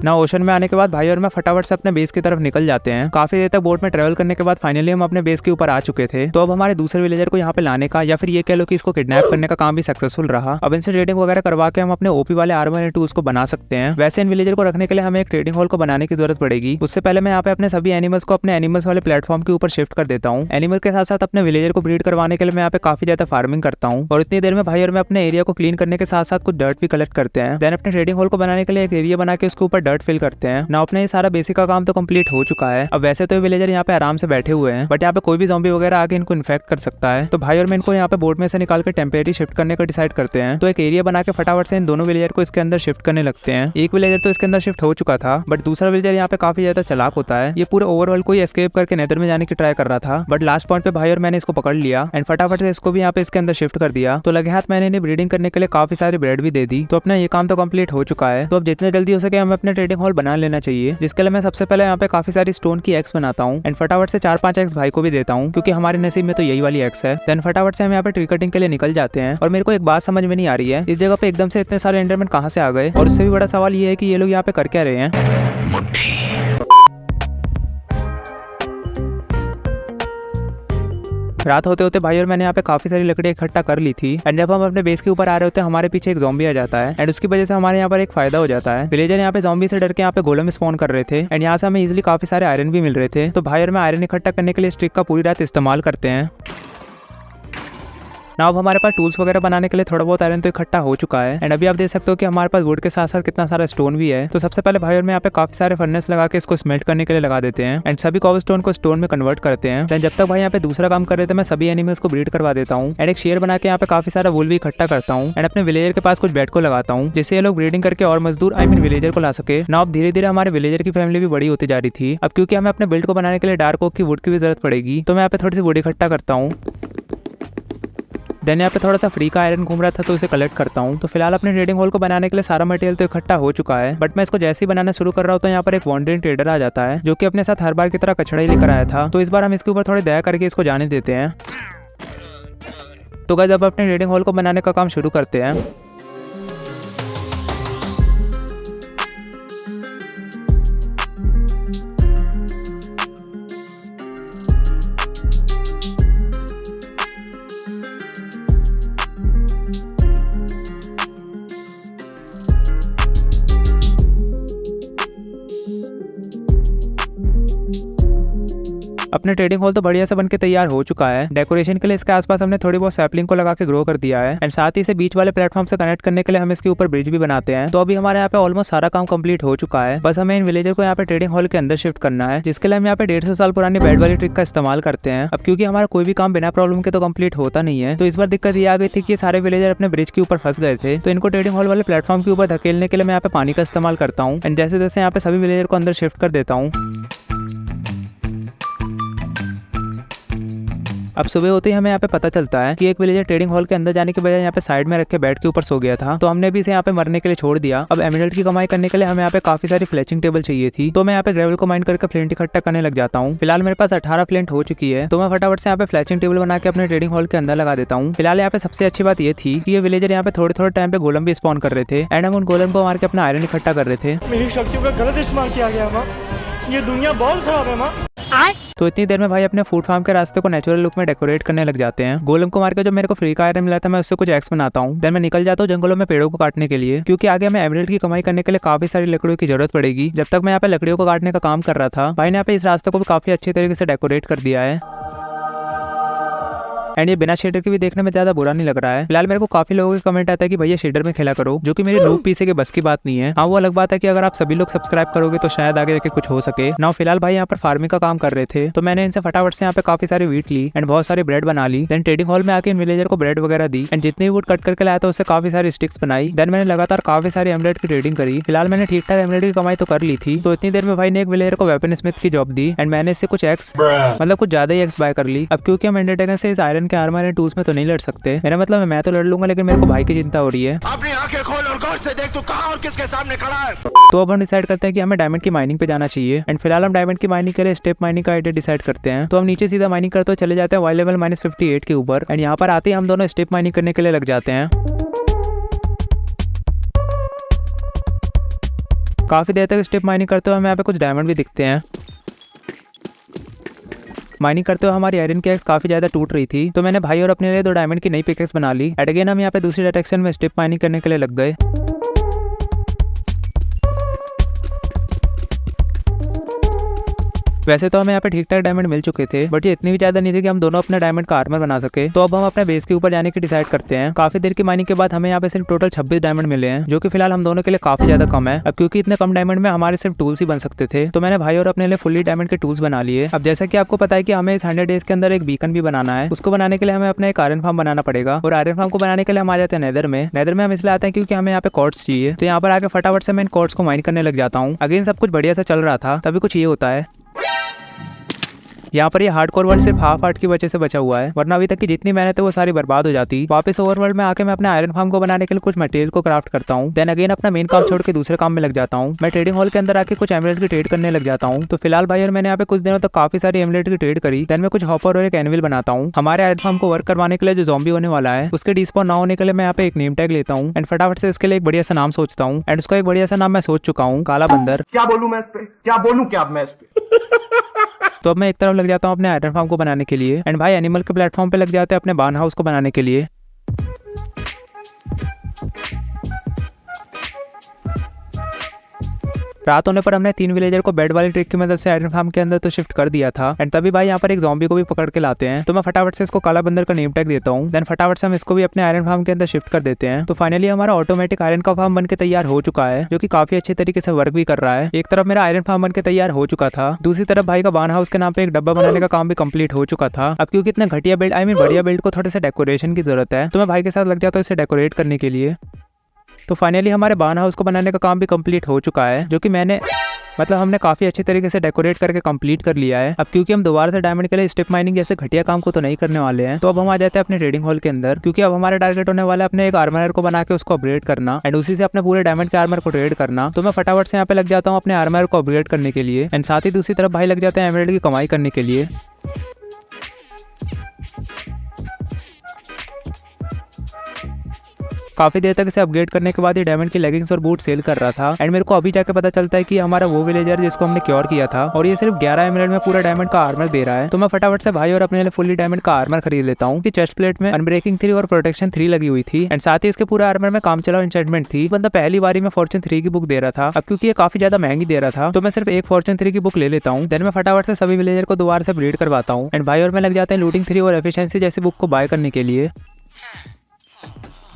ना ओशन में आने के बाद भाई और मैं फटाफट से अपने बेस की तरफ निकल जाते हैं। काफी देर तक बोट में ट्रेवल करने के बाद फाइनली हम अपने बेस के ऊपर आ चुके थे। तो अब हमारे दूसरे विलेजर को यहाँ पे लाने का या फिर ये कह लो कि इसको किडनैप करने का काम भी सक्सेसफुल रहा। अब इनसे ट्रेडिंग वगैरह करवा के हम अपने ओपी वाले आर्मर एंड टूल्स को बना सकते हैं। वैसे इन विलेजर को रखने के लिए हमें एक ट्रेडिंग हॉल को बनाने की जरूरत पड़ेगी। उससे पहले मैं यहाँ पे अपने सभी एनिमल्स को अपने एनिमल्स वाले प्लेटफॉर्म के ऊपर शिफ्ट कर देता हूँ। एनिमल के साथ साथ अपने विलेजर को ब्रीड करवाने के लिए मैं यहाँ पे काफी ज्यादा फार्मिंग करता हूँ और इतनी देर में भाई और मैं अपने एरिया को क्लीन करने के साथ साथ कुछ डर्ट भी कलेक्ट करते हैं। देन अपने ट्रेडिंग हॉल को बनाने के लिए एक एरिया बना के उसके ऊपर डर्ट फिल करते हैं। ना अपने ये सारा बेसिक का काम तो कंप्लीट हो चुका है। अब वैसे तो विलेजर यहाँ पे आराम से बैठे हुए हैं, बट यहाँ पे कोई भी ज़ॉम्बी वगैरह आके इनको इन्फेक्ट कर सकता है। तो भाई और मैं इनको यहाँ पे बोट में से निकाल कर टेम्परेरी शिफ्ट करने का डिसाइड करते हैं। तो एक एरिया बना के फटाफट से इन दोनों विलेजर को इसके अंदर शिफ्ट करने लगते हैं। एक विलेजर तो इसके अंदर शिफ्ट हो चुका था, बट दूसरा विलेजर यहाँ पे काफी ज्यादा चालाक होता है। ये पूरे ओवरऑल्ड को ही एस्केप करके नेदर में जाने की ट्राई कर रहा था, बट लास्ट पॉइंट पे भाई और मैंने इसको पकड़ लिया एंड फटाफट से इसको भी यहाँ पे इसके अंदर शिफ्ट कर दिया। तो लगे हाथ मैंने इन्हें ब्रीडिंग करने के लिए काफी सारी ब्रेड भी दे दी। तो अपना ये काम तो कंप्लीट हो चुका है। तो अब जितने जल्दी हो सके हमें अपने ट्रेडिंग हॉल बना लेना चाहिए, जिसके लिए मैं सबसे पहले यहाँ पे काफी सारी स्टोन की एक्स बनाता हूँ एंड फटाफट से 4-5 एक्स भाई को भी देता हूँ, क्योंकि हमारे नसीब में तो यही वाली एक्स है। देन फटाफट से हम यहाँ पे ट्री कटिंग के लिए निकल जाते हैं। और मेरे को एक बात समझ में नहीं आ रही है, इस जगह पे एकदम से इतने सारे एंडरमैन कहाँ से आ गए, और उससे भी बड़ा सवाल ये है कि ये लोग यहाँ पे कर क्या रहे हैं। रात होते होते भाई और मैंने यहाँ पे काफी सारी लकड़ी इकट्ठा कर ली थी एंड जब हम अपने बेस के ऊपर आ रहे होते हैं हमारे पीछे एक ज़ॉम्बी आ जाता है एंड उसकी वजह से हमारे यहाँ पर एक फायदा हो जाता है। विलेजर यहाँ पे ज़ॉम्बी से डर के यहाँ पे गोलम स्पॉन कर रहे थे एंड यहाँ से हमें इजिली काफी सारे आयरन भी मिल रहे थे। तो भाई और मैं आयरन इकट्ठा करने के लिए इस ट्रिक का पूरी रात इस्तेमाल करते हैं। ना अब हमारे पास टूल्स वगैरह बनाने के लिए थोड़ा बहुत आयरन तो इकट्ठा हो चुका है एंड अभी आप देख सकते हो कि हमारे पास वुड के साथ साथ कितना सारा स्टोन भी है। तो सबसे पहले भाई और मैं यहाँ पे काफी सारे फर्नेस लगा के इसको स्मेल्ट करने के लिए लगा देते हैं एंड सभी कॉबलस्टोन को स्टोन में कन्वर्ट करते हैं। देन जब तक भाई यहाँ पे दूसरा काम कर रहे थे मैं सभी एनिमल्स को ब्रीड करवा देता हूँ एंड एक शेयर बना के यहाँ पे काफी सारा वुल भी इकट्ठा करता हूँ एंड अपने विलेजर के पास कुछ बेड को लगाता हूँ, जिससे ये लोग ब्रीडिंग करके और मजदूर विलेजर को ला सके। ना अब धीरे धीरे हमारे विलेजर की फैमिली भी बड़ी होती जा रही थी। अब क्योंकि हमें अपने बिल्ड को बनाने के लिए डार्क ओक की वुड की भी जरूरत पड़ेगी, तो मैं यहाँ पे थोड़ी सी वुड इकट्ठा करता हूँ। देन यहाँ पे थोड़ा सा फ्री का आयरन घूम रहा था तो उसे कलेक्ट करता हूँ। तो फिलहाल अपने ट्रेडिंग हॉल को बनाने के लिए सारा मटेरियल तो इकट्ठा हो चुका है, बट मैं इसको जैसे ही बनाना शुरू कर रहा हूँ तो यहाँ पर एक वॉन्डरिंग ट्रेडर आ जाता है, जो कि अपने साथ हर बार की तरह कचड़ा ही लेकर आया था। तो इस बार हम इसके ऊपर थोड़ी दया करके इसको जाने देते हैं। तो गाइस अब अपने ट्रेडिंग हॉल को बनाने का काम शुरू करते हैं। अपने ट्रेडिंग हॉल तो बढ़िया से बनके तैयार हो चुका है। डेकोरेशन के लिए इसके आसपास हमने थोड़ी बहुत सैपलिंग को लगा के ग्रो कर दिया है एंड साथ ही इसे बीच वाले प्लेटफॉर्म से कनेक्ट करने के लिए हम इसके ऊपर ब्रिज भी बनाते हैं। तो अभी हमारे यहाँ पे ऑलमोस्ट सारा काम कंप्लीट हो चुका है, बस हमें इन विलेजर को यहाँ पे ट्रेडिंग हॉल के अंदर शिफ्ट करना है, जिसके लिए हम यहाँ पे 150 साल पुरानी बेड वाली ट्रिक का इस्तेमाल करते हैं। अब क्योंकि हमारा कोई भी काम बिना प्रॉब्लम के तो कंप्लीट होता नहीं है, तो इस बार दिक्कत ये आ गई थी कि ये सारे विलेजर अपने ब्रिज के ऊपर फंस गए थे। तो इनको ट्रेडिंग हॉल वाले प्लेटफॉर्म के ऊपर धकेलने के लिए मैं यहाँ पे पानी का इस्तेमाल करता हूँ एंड जैसे जैसे यहाँ पे सभी विलेजर को अंदर शिफ्ट कर देता हूँ। अब सुबह होते ही हमें यहाँ पे पता चलता है कि एक विलेजर ट्रेडिंग हॉल के अंदर जाने के बजाय यहाँ पे साइड में रखे बेड के ऊपर सो गया था। तो हमने भी इसे यहाँ पे मरने के लिए छोड़ दिया। अब एमरल्ड की कमाई करने के लिए हमें यहाँ पे काफी सारी फ्लेचिंग टेबल चाहिए थी, तो मैं यहाँ पे ग्रेवल को माइन करके फ्लिंट इकट्ठा करने लग जाता हूँ। फिलहाल मेरे पास 18 फ्लिंट हो चुकी है, तो मैं फटाफट से यहाँ पे फ्लेचिंग टेबल बना के अपने ट्रेडिंग हॉल के अंदर लगा देता हूँ। फिलहाल यहाँ पे सबसे अच्छी बात ये थी कि ये विलेजर यहाँ पे थोड़े टाइम पे गोलम भी स्पॉन कर रहे थे एंड हम उन गोलम को मार के अपना आयरन इकट्ठा कर रहे थे। मेरी शक्तियों का गलत इस्तेमाल किया गया। ये दुनिया बहुत खराब है माँ। तो इतनी देर में भाई अपने फूड फार्म के रास्ते को नेचुरल लुक में डेकोरेट करने लग जाते हैं। गोलम को मार के जो मेरे को फ्री का आयरन मिला था मैं उससे कुछ एक्स बनाता हूँ। देन मैं निकल जाता हूँ जंगलों में पेड़ों को काटने के लिए, क्योंकि आगे हमें एमराल्ड की कमाई करने के लिए काफी सारी लकड़ियों की जरूरत पड़ेगी। जब तक मैं यहाँ पे लकड़ियों को काटने का काम कर रहा था, भाई ने यहाँ पे इस रास्ते को भी काफी अच्छे तरीके से डेकोरेट कर दिया है। एंड ये बिना शेडर के भी देखने में ज्यादा बुरा नहीं लग रहा है। फिलहाल मेरे को काफी लोगों के कमेंट आता है कि भैया शेडर में खेला करो, जो कि मेरी नूब पीसे के बस की बात नहीं है। हाँ, वो अलग बात है कि अगर आप सभी लोग सब्सक्राइब करोगे तो शायद आगे जाके कुछ हो सके ना। फिलहाल भाई यहाँ पर फार्मिंग का काम कर रहे थे, तो मैंने इनसे फटाफट से यहाँ पे काफी सारी वीट ली एंड बहुत सारी ब्रेड बना ली। देन ट्रेडिंग हॉल में आके इन विलेजर को ब्रेड वगैरह दी एंड जितनी वुड कट करके लाया था उससे काफी सारी स्टिक्स बनाई। देन मैंने लगातार काफी सारी एमराल्ड की ट्रेडिंग करी। फिलहाल मैंने ठीक ठाक एमराल्ड की कमाई तो कर ली थी। तो इतनी देर में भाई ने एक विलेजर को वेपन स्मिथ की जॉब दी एंड मैंने इससे कुछ एक्स मतलब कुछ ज्यादा ही एक्स बाय कर ली। अब क्योंकि हम एंडर ड्रैगन से इस आयरन के आर्मर एंड टूल्स में तो नहीं लड़ सकते, मेरा मतलब मैं तो लड़ लूंगा, लेकिन मेरे को भाई की चिंता हो रही है। अपनी आंखें खोल और गौर से देख तू कहां और किसके सामने खड़ा है। तो अब हम डिसाइड करते हैं कि हमें डायमंड की माइनिंग पे जाना चाहिए एंड फिलहाल हम डायमंड की माइनिंग के लिए स्टेप माइनिंग का आइडिया डिसाइड करते हैं। तो हम नीचे सीधा माइनिंग करते हुए चले जाते हैं वाई लेवल -58 के ऊपर एंड यहाँ पर आते ही हम दोनों स्टेप माइनिंग करने के लिए लग जाते हैं। काफी देर तक स्टेप माइनिंग करते हुए हमें यहाँ पे कुछ डायमंड भी दिखते हैं। माइनिंग करते हुए हमारी आयरन की एक्स काफी ज्यादा टूट रही थी, तो मैंने भाई और अपने लिए 2 डायमंड की नई पिकेक्स बना ली। एट अगेन हम यहाँ पे दूसरी डायरेक्शन में स्टेप माइनिंग करने के लिए लग गए। वैसे तो हमें यहाँ पे ठीक ठाक डायमंड मिल चुके थे, बट ये इतनी भी ज्यादा नहीं थी कि हम दोनों अपने डायमंड का आर्मर बना सके। तो अब हम अपने बेस के ऊपर जाने की डिसाइड करते हैं। काफी देर की माइनिंग के बाद हमें यहाँ पे सिर्फ टोटल 26 डायमंड मिले हैं, जो कि फिलहाल हम दोनों के लिए काफी ज्यादा कम है। अब क्योंकि इतने कम डायमंड में हमारे सिर्फ टूल्स ही बन सकते थे, तो मैंने भाई और अपने लिए फुल्ली डायमंड के टूल्स बना लिए। अब जैसा कि आपको पता है कि हमें इस 100 डेज के अंदर एक बीकन भी बनाना है। उसको बनाने के लिए हमें अपना एक आयरन फार्म बनाना पड़ेगा, और आयरन फार्म को बनाने के लिए हम आ जाते हैं नेदर में। नेदर में हम इसलिए आते हैं क्योंकि हमें यहाँ पे कॉर्ड्स चाहिए। तो यहाँ पर आके फटाफट से मैं इन कॉर्ड्स को माइन करने लग जाता हूँ। अगेन सब कुछ बढ़िया से चल रहा था, तभी कुछ ये होता है। यहाँ पर ये हार्डकोर वर्ल्ड सिर्फ हाफ हार्ट की वजह से बचा हुआ है, वरना अभी तक की जितनी मेहनत है वो सारी बर्बाद हो जाती। वापस ओवरवर्ल्ड में आके मैं अपने आयरन फार्म को बनाने के लिए कुछ मटेरियल को क्राफ्ट करता हूँ। देन अगेन अपना मेन काम छोड़ के दूसरे काम में लग जाता हूँ। मैं ट्रेडिंग हॉल के अंदर आके कुछ एमराल्ड की ट्रेड करने लग जाता हूँ। तो फिलहाल भाई और मैंने यहाँ पे कुछ दिनों तक काफी सारी एमराल्ड की ट्रेड करी। देन मैं कुछ हॉपर और एक एनविल बनाता हूँ। हमारे आयरन फार्म को वर्क करवाने के लिए जो ज़ॉम्बी होने वाला है उसके डिस्पॉन ना होने के लिए मैं यहाँ पे एक नेम टैग लेता हूँ एंड फटाफट से इसके लिए एक बढ़िया सा नाम सोचता हूँ। एंड उसका एक बढ़िया सा नाम मैं सोच चुका हूँ, काला बंदर। क्या बोलूं मैं इस पे, क्या बोलूं क्या मैं इस पे। तो अब मैं एक तरफ लग जाता हूँ अपने आयरन फार्म को बनाने के लिए एंड भाई एनिमल के प्लेटफॉर्म पे लग जाते हैं अपने बार्न हाउस को बनाने के लिए। रात होने पर हमने 3 विलेजर को बेड वाली ट्रिक की मदद से आयरन फार्म के अंदर तो शिफ्ट कर दिया था एंड तभी भाई यहाँ पर एक ज़ॉम्बी को भी पकड़ के लाते हैं। तो मैं फटाफट से इसको काला बंदर का नेम टैग देता हूँ। देन फटाफट से हम इसको भी अपने आयरन फार्म के अंदर शिफ्ट कर देते हैं। तो फाइनली हमारा ऑटोमेटिक आयरन का फार्म बनके तैयार हो चुका है, जो कि काफी अच्छे तरीके से वर्क भी कर रहा है। एक तरफ मेरा आयरन फार्म बनके तैयार हो चुका था, दूसरी तरफ भाई का बार्न हाउस के नाम पे एक डब्बा बनाने का काम भी कंप्लीट हो चुका था। अब क्योंकि इतना घटिया बिल्ड बढ़िया बिल्ड को थोड़े से डेकोरेशन की जरूरत है, तो मैं भाई के साथ लग जाता हूँ इसे डेकोरेट करने के लिए। तो फाइनली हमारे बार्न हाउस को बनाने का काम भी कंप्लीट हो चुका है, जो कि हमने काफी अच्छे तरीके से डेकोरेट करके कंप्लीट कर लिया है। अब क्योंकि हम दोबारा से डायमंड के लिए स्टेप माइनिंग जैसे घटिया काम को तो नहीं करने वाले हैं, तो अब हम आ जाते हैं अपने ट्रेडिंग हॉल के अंदर, क्योंकि अब हमारा टारगेट होने वाला है अपने एक आर्मर को बना के उसको अपग्रेड करना एंड उसी से अपने पूरे डायमंड के आर्मर को ट्रेड करना। तो मैं फटाफट से यहाँ पे लग जाता हूँ अपने आर्मर को अपग्रेड करने के लिए एंड साथ ही दूसरी तरफ भाई लग जाते हैं एमराल्ड की कमाई करने के लिए। काफी देर तक इसे अपग्रेड करने के बाद ये डायमंड की लेगिंग्स और बूट सेल कर रहा था एंड मेरे को अभी जाके पता चलता है कि हमारा वो विलेजर जिसको हमने क्योर किया था और ये सिर्फ 11 एमराल्ड में पूरा डायमंड का आर्मर दे रहा है। तो मैं फटाफट से भाई और अपने लिए फुल्ली डायमंड का आर्मर खरीद लेता हूँ। चेस्ट प्लेट में अनब्रेकिंग 3 और प्रोटेक्शन 3 लगी हुई थी एंड साथ ही इसके पूरे आर्मर में काम चलाओ एन्चेंटमेंट थी। बंदा पहली बारी में फॉर्चून 3 की बुक दे रहा था। अब क्योंकि ये काफी ज्यादा महंगी दे रहा था, तो मैं सिर्फ एक फॉर्चून 3 की बुक ले लेता हूँ। देन मैं फटाफट से सभी विलेजर को दोबारा से ब्रीड करवाता हूँ एंड भाई और मैं लग जाते हैं लूटिंग 3 और एफिशिएंसी जैसी बुक को बाय करने के लिए।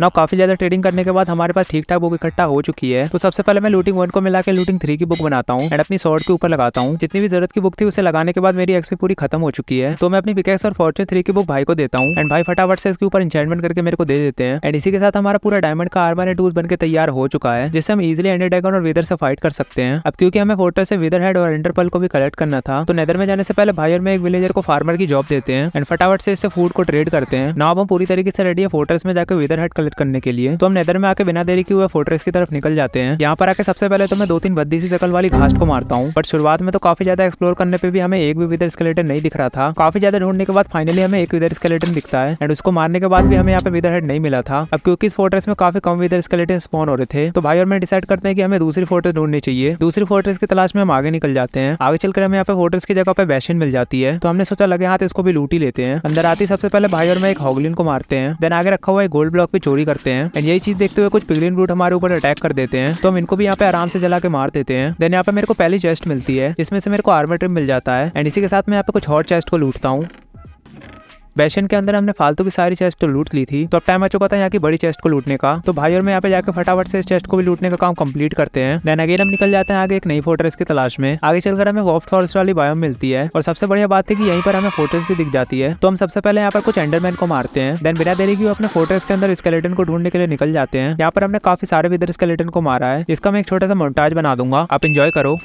ना काफी ज्यादा ट्रेडिंग करने के बाद हमारे पास ठीक ठाक बुक इकट्ठा हो चुकी है। तो सबसे पहले मैं लूटिंग 1 को मिला के लूटिंग 3 की बुक बनाता हूँ एंड अपनी स्वॉर्ड के ऊपर लगाता हूँ। जितनी भी जरूरत की बुक थी उसे लगाने के बाद मेरी एक्सपी पूरी खत्म हो चुकी है। तो मैं अपनी पिकेक्स और फॉर्चून 3 की बुक भाई को देता हूँ एंड भाई फटाफट से इसके ऊपर एन्चेंटमेंट करके मेरे को दे देते हैं। एंड इसी के साथ हमारा पूरा डायमंड का आर्मर एंड टूल्स बनके तैयार हो चुका है, जिससे हम इजिली एंडर ड्रैगन और विदर से फाइट कर सकते हैं। अब क्योंकि हमें फोर्ट्रेस से विदर हेड और एंडरपर्ल को भी कलेक्ट करना था, तो नेदर में जाने से पहले भाई और मैं एक विलेजर को फार्मर की जॉब देते हैं एंड फटाफट से इससे फूड को ट्रेड करते हैं। ना अब हम पूरी तरीके से रेडी है फोर्ट्रेस में जाकर विदर हेड कलेक्ट करने के लिए। तो हम नेदर में आके बिना देरी किए हुए फोर्ट्रेस की तरफ निकल जाते हैं। यहाँ पर आके सबसे पहले तो मैं 2-3 बद्दी सी शकल वाली घास को मारता हूँ, बट शुरुआत में तो काफी ज्यादा एक्सप्लोर करने पे भी हमें एक भी विदर स्केलेटन नहीं दिख रहा था। काफी ज्यादा ढूंढने के बाद फाइनली हमें एक विदर स्केलेटन दिखता है, एंड उसको मारने के बाद भी हमें यहाँ पे विदर हेड नहीं मिला था। अब क्योंकि इस फोर्ट्रेस में काफी कम विदर स्केलेटन स्पॉन हो रहे थे, तो भाई और मैं डिसाइड करते हैं कि हमें दूसरी फोर्ट्रेस ढूंढनी चाहिए। दूसरी फोर्ट्रेस की तलाश में हम आगे निकल जाते हैं। आगे चलकर हमें यहाँ पे फोर्ट्रेस की जगह पे बेसिन मिल जाती है, तो हमने सोचा लगे हाथ इसको भी लूट ही लेते हैं। अंदर आते ही सबसे पहले भाई और मैं एक हॉगलिन को मारते हैं, देन आगे रखा हुआ एक गोल्ड ब्लॉक भी चोरी करते हैं। एंड यही चीज देखते हुए कुछ पिगलिन ब्रूट हमारे ऊपर अटैक कर देते हैं, तो हम इनको भी यहाँ पे आराम से जला के मार देते हैं। देन यहाँ पे मेरे को पहली चेस्ट मिलती है, जिसमें से मेरे को आर्मर ट्रिम मिल जाता है, एंड इसी के साथ मैं यहाँ पे कुछ और चेस्ट को लूटता हूँ। बेसिन के अंदर हमने फालतू की सारी चेस्ट तो लूट ली थी, तो अब टाइम आ चुका था यहाँ की बड़ी चेस्ट को लूटने का। तो भाई और मैं यहाँ पे जाकर फटाफट से इस चेस्ट को भी लूटने का काम कंप्लीट करते हैं। देन अगेन हम निकल जाते हैं आगे एक नई फोर्ट्रेस की तलाश में। आगे चलकर हमें वॉफ फॉरेस्ट वाली बायोम मिलती है, और सबसे बढ़िया बात है कि यहीं पर हमें फोर्ट्रेस भी दिख जाती है। तो हम सबसे पहले यहाँ पर कुछ एंडरमैन को मारते हैं, देन बिना देरी के अपने फोर्ट्रेस के अंदर स्केलेटन को ढूंढने के लिए निकल जाते हैं। यहाँ पर हमने काफी सारे विदर स्केलेटन को मारा है, इसका मैं एक छोटा सा मोन्टाज बना दूंगा, आप एंजॉय करो।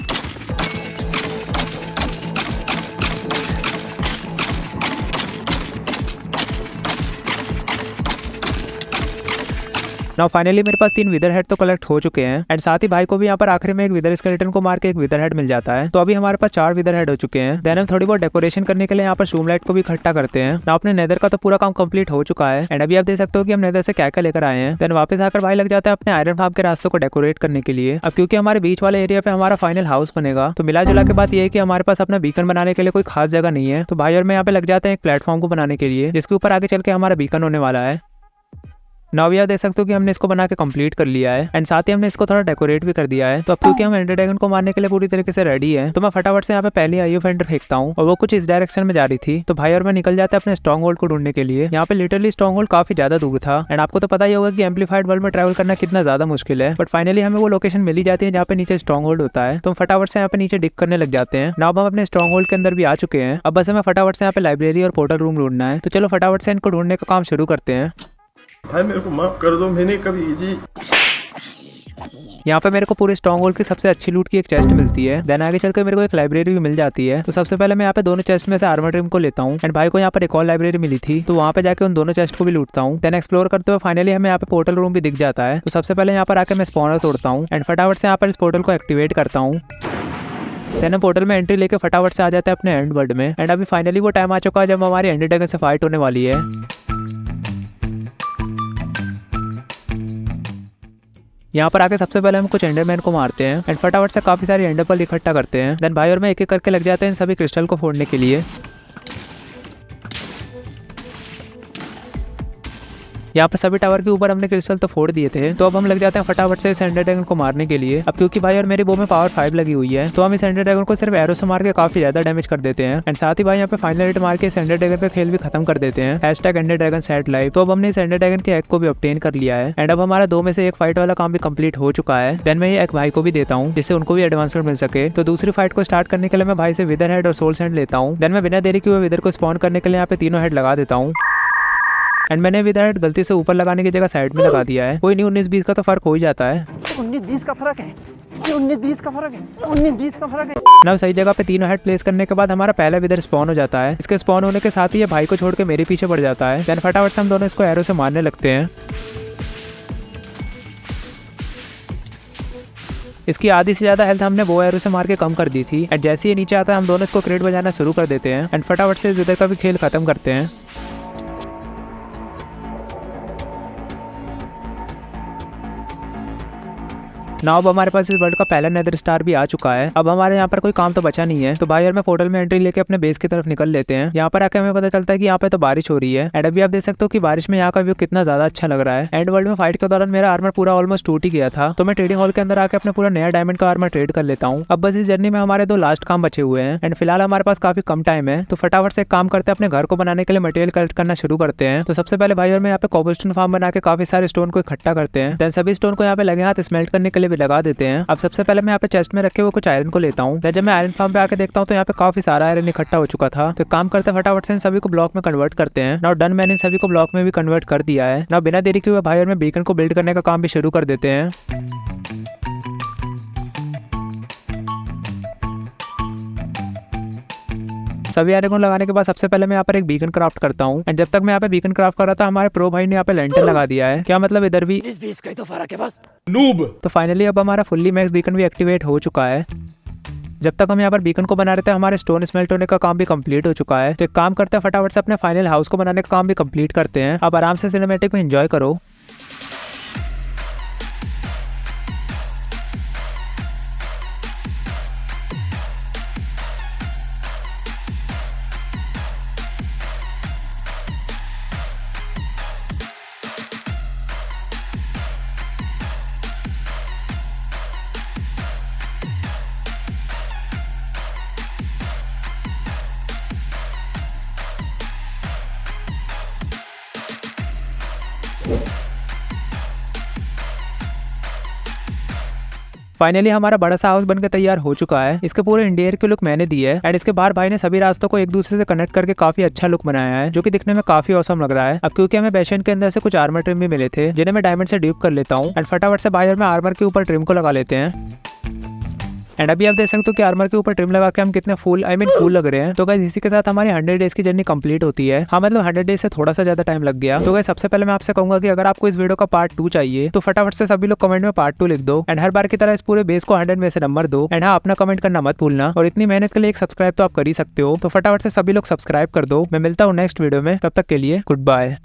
नाउ फाइनली मेरे पास 3 विदर हेड तो कलेक्ट हो चुके हैं, एंड साथ ही भाई को भी यहाँ पर आखिरी में एक विदर स्केलेटन को मार के एक विदर हेड मिल जाता है। तो अभी हमारे पास 4 विदर हेड हो चुके हैं। देन हम थोड़ी बहुत डेकोरेशन करने के लिए यहाँ पर शूमलाइट को भी इकट्ठा करते हैं। नाउ अपने नेदर का तो पूरा काम कंप्लीट हो चुका है, एंड अभी आप देख सकते हो कि हम नेदर से क्या क्या लेकर आए हैं। देन वापस आकर भाई लग जाता है अपने आयरन फार्म के रास्तों को डेकोरेट करने के लिए। अब क्योंकि हमारे बीच वाले एरिया पे हमारा फाइनल हाउस बनेगा, तो मिला जुला के बात ये है कि हमारे पास अपना बीकन बनाने के लिए कोई खास जगह नहीं है। तो भाई और मैं यहाँ पे लग जाते हैं एक प्लेटफॉर्म को बनाने के लिए, जिसके ऊपर आगे चल के हमारा बीकन होने वाला है। नाउ भी आप देख सकते हो कि हमने इसको बना के कंप्लीट कर लिया है, एंड साथ ही हमने इसको थोड़ा डेकोरेट भी कर दिया है। तो अब क्योंकि हम एंडर ड्रैगन को मारने के लिए पूरी तरीके से रेडी है, तो मैं फटाफट से यहाँ पे पहली आईओ फेंडर फेंकता हूँ, और वो कुछ इस डायरेक्शन में जा रही थी। तो भाई और मैं निकल जाते हैं अपने स्ट्रॉन्ग होल्ड को ढूंढने के लिए। यहाँ पे लिटरली स्ट्रॉन्ग होल्ड काफी ज्यादा दूर था, एंड आपको तो पता ही होगा कि एम्पलीफाइड वर्ल्ड में ट्रैवल करना कितना ज्यादा मुश्किल है। बट फाइनली हमें वो लोकेशन मिल ही जाती है जहाँ पे नीचे स्ट्रॉन्ग होल्ड होता है। तो हम फटाफट से यहाँ पे नीचे डिग करने लग जाते हैं। नाउ हम अपने स्ट्रॉन्ग होल्ड के अंदर भी आ चुके हैं। अब बस हमें फटाफट से यहाँ पे लाइब्रेरी और पोर्टल रूम ढूंढना है। तो चलो फटाफट से इनको ढूंढने का काम शुरू करते हैं। भाई मेरे को माफ कर दो, मैंने कभी इजी यहाँ पे मेरे को पूरे स्ट्रॉन्ग होल्ड की सबसे अच्छी लूट की एक चेस्ट मिलती है। देन आगे चलकर मेरे को एक लाइब्रेरी भी मिल जाती है। तो सबसे पहले मैं यहाँ पे दोनों चेस्ट में से आर्मर ट्रिम को लेता हूँ, एंड भाई को यहाँ पर एक और लाइब्रेरी मिली थी, तो वहाँ पे जाके उन दोनों चेस्ट को भी लूटता हूँ। देन एक्सप्लोर करते हुए फाइनली हमें यहाँ पे पोर्टल रूम भी दिख जाता है। तो सबसे पहले यहाँ पर आके मैं स्पॉनर तोड़ता हूँ, एंड फटाफट से यहाँ पर इस पोर्टल को एक्टिवेट करता हूँ। देन हम पोर्टल में एंट्री लेके फटाफट से आ जाते हैं अपने एंड वर्ल्ड में। एंड अभी फाइनली वो टाइम आ चुका है जब हमारी एंडर ड्रैगन से फाइट होने वाली है। यहाँ पर आके सबसे पहले हम कुछ एंडरमैन को मारते हैं, एंड फटाफट से काफी सारी एंडर पर्ल इकट्ठा करते हैं। देन भाई और मैं एक एक करके लग जाते हैं इन सभी क्रिस्टल को फोड़ने के लिए। यहाँ पर सभी टावर के ऊपर हमने क्रिस्टल तो फोड़ दिए थे, तो अब हम लग जाते हैं फटाफट से इस एंडर ड्रैगन को मारने के लिए। अब क्योंकि भाई और मेरी बो में पावर 5 लगी हुई है, तो हम इस एंडर ड्रैगन को सिर्फ एरो से मार के काफी ज्यादा डैमेज कर देते हैं। एंड साथ ही भाई यहाँ पे फाइनल हिट मार के इस एंडर ड्रैगन का खेल भी खत्म कर देते हैं। Ender Dragon set live. तो अब हमने इस एंडर ड्रैगन के एग को भी ऑब्टेन कर लिया है, एंड अब हमारा 2 में से 1 फाइट वाला काम भी कंप्लीट हो चुका है। देन मैं ये एग भाई को भी देता हूँ, जिससे उनको भी एडवांसमेंट मिल सके। तो दूसरी फाइट को स्टार्ट करने के लिए मैं भाई से विदर हेड और सोल सैंड लेता हूँ। देन मैं बिना देरी किए विदर को स्पॉन करने के लिए यहाँ पे तीनों हेड लगा देता हूँ, एंड मैंने विदर हेड गलती से ऊपर लगाने की जगह साइड में लगा दिया है। कोई नहीं, 19-20 का तो फर्क हो ही जाता है। 19-20 का फर्क है, 19-20 का फर्क है, 19-20 का फर्क है। ना सही जगह पे तीनों हेड प्लेस करने के बाद हमारा पहला विदर स्पॉन हो जाता है। इसके स्पॉन होने के साथ ही ये भाई को छोड़ के मेरे पीछे पड़ जाता है। देन फटाफट से हम दोनों इसको एरो से मारने लगते हैं। इसकी आधी से ज्यादा हेल्थ हमने वो एरो से मार के कम कर दी थी, एंड जैसे ही नीचे आता है हम दोनों इसको क्रेट बजाना शुरू कर देते हैं, एंड फटाफट से इस विदर का भी खेल खत्म करते हैं। नाउ अब हमारे पास इस वर्ल्ड का पहला नेदर स्टार भी आ चुका है। अब हमारे यहाँ पर कोई काम तो बचा नहीं है, तो भाई और मैं पोर्टल में एंट्री लेके अपने बेस की तरफ निकल लेते हैं। यहाँ पर आके हमें पता चलता है कि यहाँ पे तो बारिश हो रही है, एंड अभी आप देख सकते हो कि बारिश में यहाँ का व्यू कितना ज्यादा अच्छा लग रहा है। एंड वर्ल्ड में फाइट के दौरान मेरा आर्मर पूरा ऑलमोस्ट टूट ही गया था, तो मैं ट्रेडिंग हॉल के अंदर आके अपना पूरा नया डायमंड का आर्मर ट्रेड कर लेता हूँ। अब बस इस जर्नी में हमारे 2 लास्ट काम बचे हुए हैं, एंड फिलहाल हमारे पास काफी कम टाइम है, तो फटाफट से एक काम करते हैं, अपने घर को बनाने के लिए मटेरियल कलेक्ट करना शुरू करते हैं। तो सबसे पहले भाई और मैं यहाँ पे कोबलस्टोन फार्म बना के काफी सारे स्टोन को इकट्ठा करते हैं। देन सभी स्टोन को यहाँ पे लगे हाथ स्मेल्ट करने के लिए भी लगा देते हैं। अब सबसे पहले मैं यहाँ पे चेस्ट में रखे हुए कुछ आयरन को लेता हूँ। जब मैं आयरन फार्म पे आके देखता हूँ तो यहाँ पे काफी सारा आयरन इकट्ठा हो चुका था, तो काम करते फटाफट से इन सभी को ब्लॉक में कन्वर्ट करते हैं। नाउ डन, मैंने इन सभी को ब्लॉक में भी कन्वर्ट कर दिया है। नाउ बिना देरी किए भाई और मैं बीकन को बिल्ड करने का काम भी शुरू कर देते हैं। सभी आयरन को लगाने के बाद सबसे पहले मैं यहाँ पर एक बीकन क्राफ्ट करता हूँ। एंड जब तक मैं यहाँ पे बीकन क्राफ्ट कर रहा था, हमारे प्रो भाई ने यहाँ पे लैंटर्न लगा दिया है। क्या मतलब इधर भी नूब। तो फाइनली अब हमारा फुल्ली मैक्स बीकन भी एक्टिवेट हो चुका है। जब तक हम यहाँ पर बीकन को बना रहे थे, हमारे स्टोन स्मेल्ट होने का काम भी कंप्लीट हो चुका है। तो एक काम करते हैं, फटाफट से अपने फाइनल हाउस को बनाने का काम भी कंप्लीट करते हैं। अब आराम से सिनेमैटिक में एंजॉय करो। फाइनली हमारा बड़ा सा हाउस बनकर तैयार हो चुका है। इसके पूरे इंटीरियर की लुक मैंने दी है। एंड इसके बाहर भाई ने सभी रास्तों को एक दूसरे से कनेक्ट करके काफी अच्छा लुक बनाया है, जो कि दिखने में काफी औसम लग रहा है। अब क्योंकि हमें बेशन के अंदर से कुछ आर्मर ट्रिम भी मिले थे, जिन्हें मैं डायमंड से ड्यूप कर लेता हूँ। एंड फटाफट से भाई और मैं आर्मर के ऊपर ट्रिम को लगा लेते हैं। एंड अभी आप देख सकते हो कि आर्मर के ऊपर ट्रिम लगा के हम कितने कूल लग रहे हैं। तो गाइस इसी के साथ हमारी 100 डेज की जर्नी कंप्लीट होती है। हाँ मतलब 100 डेज से थोड़ा सा ज्यादा टाइम लग गया। तो गाइस सबसे पहले मैं आपसे कहूंगा कि अगर आपको इस वीडियो का पार्ट 2 चाहिए तो फटाफट से सभी लोग कमेंट में पार्ट 2 लिख दो। एंड हर बार की तरह इस पूरे बेस को 100 में से नंबर दो। एंड हाँ, अपना कमेंट करना मत भूलना। और इतनी मेहनत के लिए एक सब्सक्राइब तो आप कर ही सकते हो। तो फटाफट से सभी लोग सब्सक्राइब कर दो। मैं मिलता हूँ नेक्स्ट वीडियो में, तब तक के लिए गुड बाय।